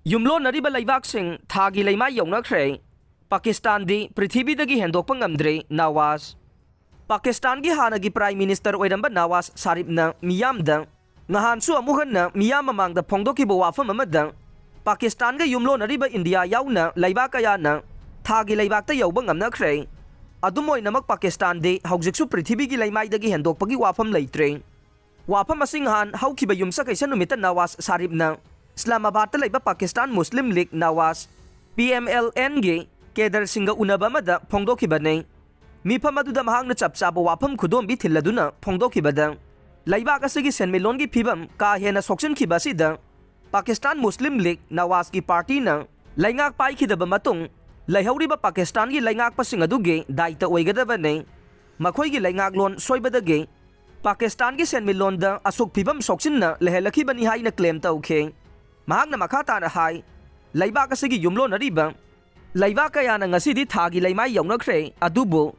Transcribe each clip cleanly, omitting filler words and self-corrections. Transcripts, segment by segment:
ꯌꯨꯝꯂꯣꯟꯅꯔꯤꯕ ꯂꯩꯕꯥꯛꯁꯤꯡ ꯊꯥꯒꯤ ꯂꯩꯃꯥꯏ ꯌꯧꯅꯈ꯭ꯔꯦ꯫ ꯄꯥꯀꯤꯁꯇꯥꯟꯗꯤ ꯄ꯭ꯔꯤꯊꯤꯕꯤꯗꯒꯤ ꯍꯦꯟꯗꯣꯛꯄ ꯉꯝꯗ꯭ꯔꯦ ꯅꯋꯥꯖ꯫ ꯄꯥꯀꯤꯁꯇꯥꯟꯒꯤ ꯍꯥꯟꯅꯒꯤ ꯄ꯭ꯔꯥꯏꯝ ꯃꯤꯅꯤꯁꯇꯔ ꯑꯣꯏꯔꯝꯕ ꯅꯋꯥꯖ ꯁꯥꯔꯤꯐꯅ ꯃꯤꯌꯥꯝꯗ ꯉꯍꯥꯟꯁꯨ ꯑꯃꯨꯛ ꯍꯟꯅ ꯃꯤꯌꯥꯝ ꯃꯃꯥꯡꯗ ꯐꯣꯡꯗꯣꯛꯈꯤꯕ ꯋꯥꯐꯝ ꯑꯃꯗ ꯄꯥꯀꯤꯁꯇꯥꯟꯒ ꯌꯨꯝꯂꯣꯟꯅꯔꯤꯕ ꯏꯟꯗꯤꯌꯥ ꯌꯥꯎꯅ ꯂꯩꯕꯥꯛ ꯀꯌꯥꯅ ꯊꯥꯒꯤ ꯂꯩꯕꯥꯛꯇ ꯌꯧꯕ ꯉꯝꯅꯈ꯭ꯔꯦ꯫ ꯑꯗꯨꯝ ꯑꯣꯏꯅꯃꯛ ꯄꯥꯀꯤꯁꯇꯥꯟꯗꯤ ꯍꯧꯖꯤꯛꯁꯨ ꯄ꯭ꯔꯤꯊꯤꯕꯤꯒꯤ ꯂꯩꯃꯥꯏꯗꯒꯤ ꯍꯦꯟꯗꯣꯛꯄꯒꯤ ꯋꯥꯐꯝ ꯂꯩꯇ꯭ꯔꯦ꯫ ꯋꯥꯐꯝ ꯑꯁꯤ ꯉꯍꯥꯟ ꯍꯧꯈꯤꯕ ꯌꯨꯝꯁꯀꯩꯁ ꯅꯨꯃꯤꯠꯇ ꯅꯋꯥꯖ ꯁꯥꯔꯤꯐꯅ ꯏꯁꯂꯥꯃꯥꯕꯥꯗꯇ ꯂꯩꯕ ꯄꯥꯀꯤꯁꯇꯥꯟ ꯃꯨꯁꯂꯤꯝ ꯂꯤꯒ ꯅꯋꯥꯖ PMLNꯒꯤ ꯀꯦꯗꯔꯁꯤꯡꯒ ꯎꯅꯕ ꯑꯃꯗ ꯐꯣꯡꯗꯣꯛꯈꯤꯕꯅꯤ꯫ ꯃꯤꯐꯝ ꯑꯗꯨꯗ ꯃꯍꯥꯛꯅ ꯆꯞ ꯆꯥꯕ ꯋꯥꯐꯝ ꯈꯨꯗꯣꯝꯕꯤ ꯊꯤꯜꯂꯗꯨꯅ ꯐꯣꯡꯗꯣꯛꯈꯤꯕꯗ ꯂꯩꯕꯥꯛ ꯑꯁꯤꯒꯤ ꯁꯦꯟꯃꯤꯠꯂꯣꯟꯒꯤ ꯐꯤꯕꯝ ꯀꯥ ꯍꯦꯟꯅ ꯁꯣꯛꯆꯤꯟꯈꯤꯕ ꯑꯁꯤꯗ ꯄꯥꯀꯤꯁꯇꯥꯟ ꯃꯨꯁꯂꯤꯝ ꯂꯤꯒ ꯅꯋꯥꯖꯒꯤ ꯄꯥꯔꯇꯤꯅ ꯂꯩꯉꯥꯛ ꯄꯥꯏꯈꯤꯗꯕ ꯃꯇꯨꯡ ꯂꯩꯍꯧꯔꯤꯕ ꯄꯥꯀꯤꯁꯇꯥꯟꯒꯤ ꯂꯩꯉꯥꯛꯄꯁꯤꯡ ꯑꯗꯨꯒꯤ ꯗꯥꯏꯇ ꯑꯣꯏꯒꯗꯕꯅꯤ꯫ ꯃꯈꯣꯏꯒꯤ ꯂꯩꯉꯥꯛꯂꯣꯟ ꯁꯣꯏꯕꯗꯒꯤ ꯄꯥꯀꯤꯁꯇꯥꯟꯒꯤ ꯁꯦꯟꯃꯤꯠꯂꯣꯟꯗ ꯑꯁꯨꯛ ꯐꯤꯕꯝ ꯁꯣꯛꯆꯤꯟꯅ ꯂꯩꯍꯜꯂꯛꯈꯤꯕꯅꯤ ꯍꯥꯏꯅ ꯀ꯭ꯂꯦꯝ ꯇꯧꯈꯤ꯫ ꯃꯍꯥꯛꯅ ꯃꯈꯥ ꯇꯥꯅ ꯍꯥꯏ ꯂꯩꯕꯥꯛ ꯑꯁꯤꯒꯤ ꯌꯨꯝꯂꯣꯟꯅꯔꯤꯕ ꯂꯩꯕꯥꯛ ꯀꯌꯥꯅ ꯉꯁꯤꯗꯤ ꯊꯥꯒꯤ ꯂꯩꯃꯥꯏ ꯌꯧꯅꯈ꯭ꯔꯦ, ꯑꯗꯨꯕꯨ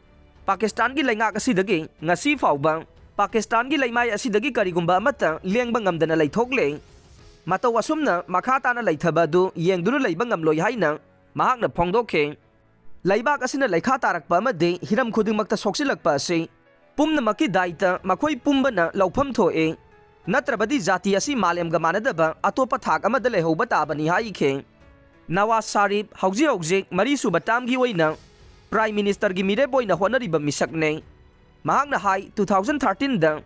ꯄꯥꯀꯤꯁꯇꯥꯟꯒꯤ ꯂꯩꯉꯥꯛ ꯑꯁꯤꯗꯒꯤ ꯉꯁꯤ ꯐꯥꯎꯕ ꯄꯥꯀꯤꯁꯇꯥꯟꯒꯤ ꯂꯩꯃꯥꯏ ꯑꯁꯤꯗꯒꯤ ꯀꯔꯤꯒꯨꯝꯕ ꯑꯃꯠꯇ ꯂꯦꯡꯕ ꯉꯝꯗꯅ ꯂꯩꯊꯣꯛꯂꯦ꯫ ꯃꯇꯧ ꯑꯁꯨꯝꯅ ꯃꯈꯥ ꯇꯥꯅ ꯂꯩꯊꯕ ꯑꯗꯨ ꯌꯦꯡꯗꯨꯅ ꯂꯩꯕ ꯉꯝꯂꯣꯏ ꯍꯥꯏꯅ ꯃꯍꯥꯛꯅ ꯐꯣꯡꯗꯣꯛꯈꯤ꯫ ꯂꯩꯕꯥꯛ ꯑꯁꯤꯅ ꯂꯩꯈꯥ ꯇꯥꯔꯛꯄ ꯑꯃꯗꯤ ꯍꯤꯔꯝ ꯈꯨꯗꯤꯡꯃꯛꯇ ꯁꯣꯛꯆꯤꯜꯂꯛꯄ ꯑꯁꯤ ꯄꯨꯝꯅꯃꯛꯀꯤ ꯗꯥꯏꯇ ꯃꯈꯣꯏ ꯄꯨꯝꯕꯅ ꯂꯧꯐꯝ ꯊꯣꯛꯏ, ꯅꯠꯇ꯭ꯔꯕꯗꯤ ꯖꯥꯇꯤ ꯑꯁꯤ ꯃꯥꯂꯦꯝꯒ ꯃꯥꯟꯅꯗꯕ ꯑꯇꯣꯞꯄ ꯊꯥꯛ ꯑꯃꯗ ꯂꯩꯍꯧꯕ ꯇꯥꯕꯅꯤ ꯍꯥꯏꯈꯤ꯫ ꯅꯋꯥꯖ ꯁꯥꯔꯤꯐ ꯍꯧꯖꯤꯛ ꯃꯔꯤꯁꯨꯕ ꯇꯥꯝꯒꯤ ꯑꯣꯏꯅ ꯄ꯭ꯔꯥꯏꯝ ꯃꯤꯅꯤꯁꯇꯔꯒꯤ ꯃꯤꯔꯦꯞ ꯑꯣꯏꯅ ꯍꯣꯠꯅꯔꯤꯕ ꯃꯤꯁꯛꯅꯤ꯫ ꯃꯍꯥꯛꯅ ꯍꯥꯏ 2013ꯗ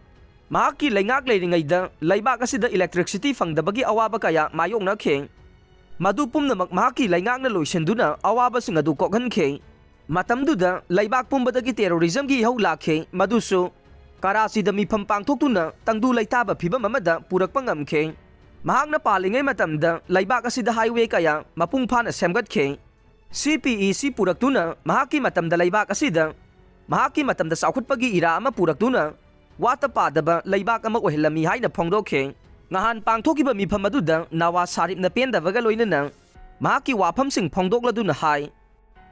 ꯃꯍꯥꯛꯀꯤ ꯂꯩꯉꯥꯛ ꯂꯩꯔꯤꯉꯩꯗ ꯂꯩꯕꯥꯛ ꯑꯁꯤꯗ ꯏꯂꯦꯛꯇ꯭ꯔꯤꯁꯤꯇꯤ ꯐꯪꯗꯕꯒꯤ ꯑꯋꯥꯕ ꯀꯌꯥ ꯃꯥꯌꯣꯛꯅꯈꯤ꯫ ꯃꯗꯨ ꯄꯨꯝꯅꯃꯛ ꯃꯍꯥꯛꯀꯤ ꯂꯩꯉꯥꯛꯅ ꯂꯣꯏꯁꯤꯟꯗꯨꯅ ꯑꯋꯥꯕꯁꯤꯡ ꯑꯗꯨ ꯀꯣꯛꯍꯟꯈꯤ꯫ ꯃꯇꯝꯗꯨꯗ ꯂꯩꯕꯥꯛ ꯄꯨꯝꯕꯗꯒꯤ ꯇꯦꯔꯣꯔꯤꯖꯝꯒꯤ ꯏꯍꯧ ꯂꯥꯛꯈꯤ, ꯃꯗꯨꯁꯨ ꯀꯔꯥꯆꯤꯗ ꯃꯤꯐꯝ ꯄꯥꯡꯊꯣꯛꯇꯨꯅ ꯇꯪꯗꯨ ꯂꯩꯇꯥꯕ ꯐꯤꯚꯝ ꯑꯃꯗ ꯄꯨꯔꯛꯄ ꯉꯝꯈꯤ꯫ ꯃꯍꯥꯛꯅ ꯄꯥꯜꯂꯤꯉꯩ ꯃꯇꯝꯗ ꯂꯩꯕꯥꯛ ꯑꯁꯤꯗ ꯍꯥꯏꯋꯦ ꯀꯌꯥ ꯃꯄꯨꯡ ꯐꯥꯅ ꯁꯦꯝꯒꯠꯈꯤ꯫ CPEC ꯄꯨꯔꯛꯇꯨꯅ ꯃꯍꯥꯛꯀꯤ ꯃꯇꯝꯗ ꯂꯩꯕꯥꯛ ꯑꯁꯤꯗ ꯃꯍꯥꯛꯀꯤ ꯃꯇꯝꯗ ꯆꯥꯎꯈꯠꯄꯒꯤ ꯏꯔꯥ ꯑꯃ ꯄꯨꯔꯛꯇꯨꯅ ꯋꯥꯠꯇ ꯄꯥꯗꯕ ꯂꯩꯕꯥꯛ ꯑꯃ ꯑꯣꯏꯍꯜꯂꯝꯃꯤ ꯍꯥꯏꯅ ꯐꯣꯡꯗꯣꯛꯈꯤ꯫ ꯉꯍꯥꯟ ꯄꯥꯡꯊꯣꯛꯈꯤꯕ ꯃꯤꯐꯝ ꯑꯗꯨꯗ ꯅꯋꯥꯖ ꯁꯥꯔꯤꯐꯅ ꯄꯦꯟꯗꯕꯒ ꯂꯣꯏꯅꯅ ꯃꯍꯥꯛꯀꯤ ꯋꯥꯐꯝꯁꯤꯡ ꯐꯣꯡꯗꯣꯛꯂꯗꯨꯅ ꯍꯥꯏ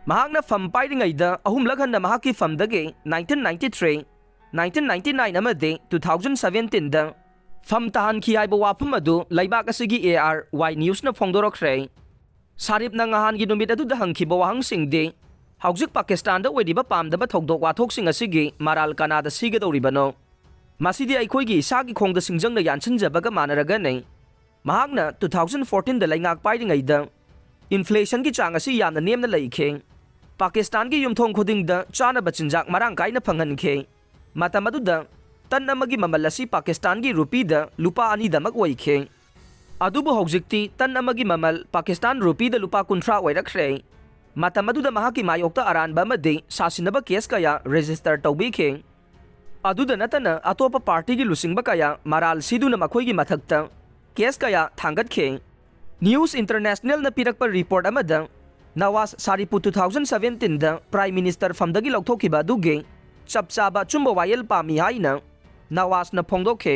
ꯃꯍꯥꯛꯅ ꯐꯝ ꯄꯥꯏꯔꯤꯉꯩꯗ ꯑꯍꯨꯝꯂꯛ ꯍꯟꯅ ꯃꯍꯥꯛꯀꯤ ꯐꯝꯗꯒꯤ 1993, 1999 ꯑꯃꯗꯤ 2017ꯗ ꯐꯝ ꯇꯥꯍꯟꯈꯤ ꯍꯥꯏꯕ ꯋꯥꯐꯝ ꯑꯗꯨ ꯂꯩꯕꯥꯛ ꯑꯁꯤꯒꯤ ARY ꯅ꯭ꯌꯨꯁꯅ ꯐꯣꯡꯗꯣꯔꯛꯈ꯭ꯔꯦ꯫ ꯁꯥꯔꯤꯐꯅ ꯉꯍꯥꯟꯒꯤ ꯅꯨꯃꯤꯠ ꯑꯗꯨꯗ ꯍꯪꯈꯤꯕ ꯋꯥꯍꯪꯁꯤꯡꯗꯤ ꯍꯧꯖꯤꯛ ꯄꯥꯀꯤꯁꯇꯥꯟꯗ ꯑꯣꯏꯔꯤꯕ ꯄꯥꯝꯗꯕ ꯊꯧꯗꯣꯛ ꯋꯥꯊꯣꯛꯁꯤꯡ ꯑꯁꯤꯒꯤ ꯃꯔꯥꯜ ꯀꯅꯥꯗ ꯁꯤꯒꯗꯧꯔꯤꯕꯅꯣ? ꯃꯁꯤꯗꯤ ꯑꯩꯈꯣꯏꯒꯤ ꯏꯁꯥꯒꯤ ꯈꯣꯡꯗ ꯁꯤꯡꯖꯪꯅ ꯌꯥꯟꯁꯤꯟꯖꯕꯒ ꯃꯥꯟꯅꯔꯒꯅꯤ꯫ ꯃꯍꯥꯛꯅ 2014ꯗ ꯂꯩꯉꯥꯛ ꯄꯥꯏꯔꯤꯉꯩꯗ ꯏꯟꯐ꯭ꯂꯦꯁꯟꯒꯤ ꯆꯥꯡ ꯑꯁꯤ ꯌꯥꯝꯅ ꯅꯦꯝꯅ ꯂꯩꯈꯤ꯫ ꯄꯥꯀꯤꯁꯇꯥꯟꯒꯤ ꯌꯨꯝꯊꯣꯡ ꯈꯨꯗꯤꯡꯗ ꯆꯥꯅꯕ ꯆꯤꯟꯖꯥꯛ ꯃꯔꯥꯡ ꯀꯥꯏꯅ ꯐꯪꯍꯟꯈꯤ꯫ ꯃꯇꯝ ꯑꯗꯨꯗ ꯇꯟ ꯑꯃꯒꯤ ꯃꯃꯜ ꯑꯁꯤ ꯄꯥꯀꯤꯁꯇꯥꯟꯒꯤ ꯔꯨꯄꯤꯗ ꯂꯨꯄꯥ 2ꯗꯃꯛ ꯑꯣꯏꯈꯤ꯫ ꯑꯗꯨꯕꯨ ꯍꯧꯖꯤꯛꯇꯤ ꯇꯟ ꯑꯃꯒꯤ ꯃꯃꯜ ꯄꯥꯀꯤꯁꯇꯥꯟ ꯔꯨꯄꯤꯗ ꯂꯨꯄꯥ 30 ꯑꯣꯏꯔꯛꯈ꯭ꯔꯦ꯫ ꯃꯇꯝ ꯑꯗꯨꯗ ꯃꯍꯥꯛꯀꯤ ꯃꯥꯌꯣꯛꯇ ꯑꯔꯥꯟꯕ ꯑꯃꯗꯤ ꯁꯥꯁꯤꯟꯅꯕ ꯀꯦꯁ ꯀꯌꯥ ꯔꯦꯖꯤꯁꯇꯔ ꯇꯧꯕꯤꯈꯤ꯫ ꯑꯗꯨꯗ ꯅꯠꯇꯅ ꯑꯇꯣꯞꯄ ꯄꯥꯔꯇꯤꯒꯤ ꯂꯨꯆꯤꯡꯕ ꯀꯌꯥ ꯃꯔꯥꯜ ꯁꯤꯗꯨꯅ ꯃꯈꯣꯏꯒꯤ ꯃꯊꯛꯇ ꯀꯦꯁ ꯀꯌꯥ ꯊꯥꯡꯒꯠꯈꯤ꯫ ꯅ꯭ꯌꯨꯁ ꯏꯟꯇꯔꯅꯦꯁꯅꯦꯜꯅ ꯄꯤꯔꯛꯄ ꯔꯤꯄꯣꯔꯠ ꯑꯃꯗ ꯅꯋꯥꯖ ꯁꯥꯔꯤꯐꯄꯨ 2017ꯗ ꯄ꯭ꯔꯥꯏꯝ ꯃꯤꯅꯤꯁꯇꯔ ꯐꯝꯗꯒꯤ ꯂꯧꯊꯣꯛꯈꯤꯕ ꯑꯗꯨꯒꯤ ꯆꯞ ꯆꯥꯕ ꯑꯆꯨꯝꯕ ꯋꯥꯌꯦꯜ ꯄꯥꯝꯃꯤ ꯍꯥꯏꯅ ꯅꯋꯥꯖꯅ ꯐꯣꯡꯗꯣꯛꯈꯤ꯫